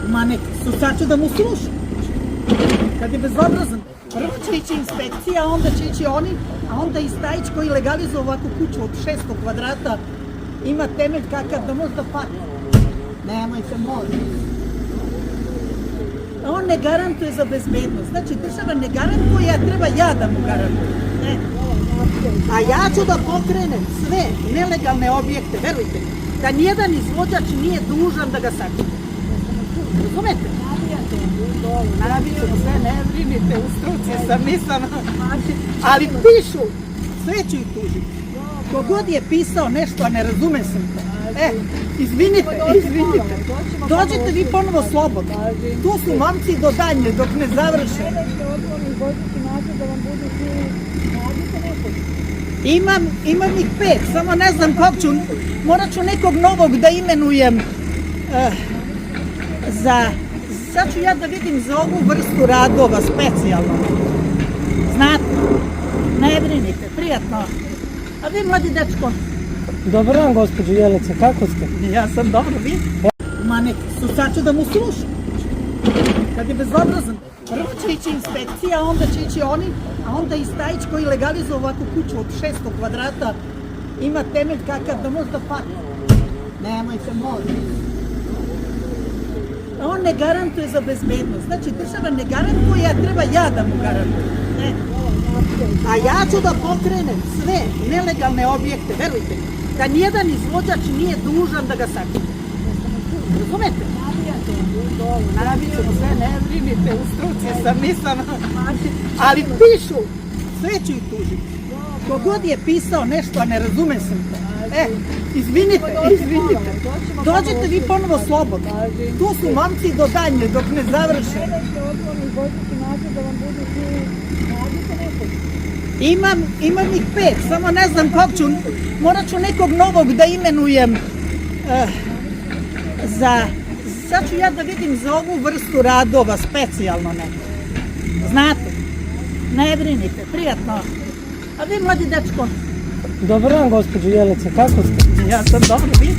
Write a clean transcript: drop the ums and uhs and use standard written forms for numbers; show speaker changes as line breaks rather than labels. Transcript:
Ma nek sad ću da mu slušam. Kad je bezobrazan. Prvo će ići inspekcija, a onda će ići oni, a onda i Stajić koji legalizuje ovakvu kuću od 600 kvadrata ima temelj kakav da može da padne. Nemojte, molim. On ne garantuje za bezbednost. Znači, država ne garantuje, a treba ja da mu garantujem. Ne. A ja ću da pokrenem sve nelegalne objekte, verujte mi, da nijedan izvođač nije dužan da ga sačuva. Razumete? Nabićemo sve, ne brinite, u struci sam, nisam. Ali pišu, sve ću ih tužiti. Kogod je pisao nešto, a ne razume se to. Izvinite. Dođete vi ponovo slobodno. Tu su momci do daljnje, dok ne završe. Imam ih 5, samo ne znam kog ću, morat ću nekog novog da imenujem sad ću ja da vidim za ovu vrstu radova specijalno. Znate, ne brinite, prijatno. A vi, mladi dečko?
Dobar dan, gospođo Jelice, kako ste?
Ja sam dobro, vi? Ma nek, sad ću da mu slušam. Kad je bezobrazan. Prvo će ići inspekcija, a onda će ići oni, a onda i Stajić koji legalizuje ovakvu kuću od 600 kvadrata ima temelj kakav da može da padne. Nemojte, molim. On ne garantuje za bezbednost. Znači, država ne garantuje, a treba ja da mu garantujem. Ne. A ja ću da pokrenem sve nelegalne objekte, verujte mi, da nijedan izvođač nije dužan da ga sačuva. Razumete? Nabićemo sve, ne brinite, u struci sam, nisam. Ali pišu, sve ću ih tužiti. Kogod je pisao nešto, a ne razume se to. Izvinite. Dođete vi ponovo slobodno. Tu su momci do daljnje, dok ne završe. Imam ih 5, samo ne znam kog ću, morat ću nekog novog da imenujem sad ću ja da vidim za ovu vrstu radova specijalno neko. Znate, ne brinite, prijatno. A vi, mladi dečko?
Dobar dan, gospođo Jelice, kako ste?
Ja sam dobro, vi?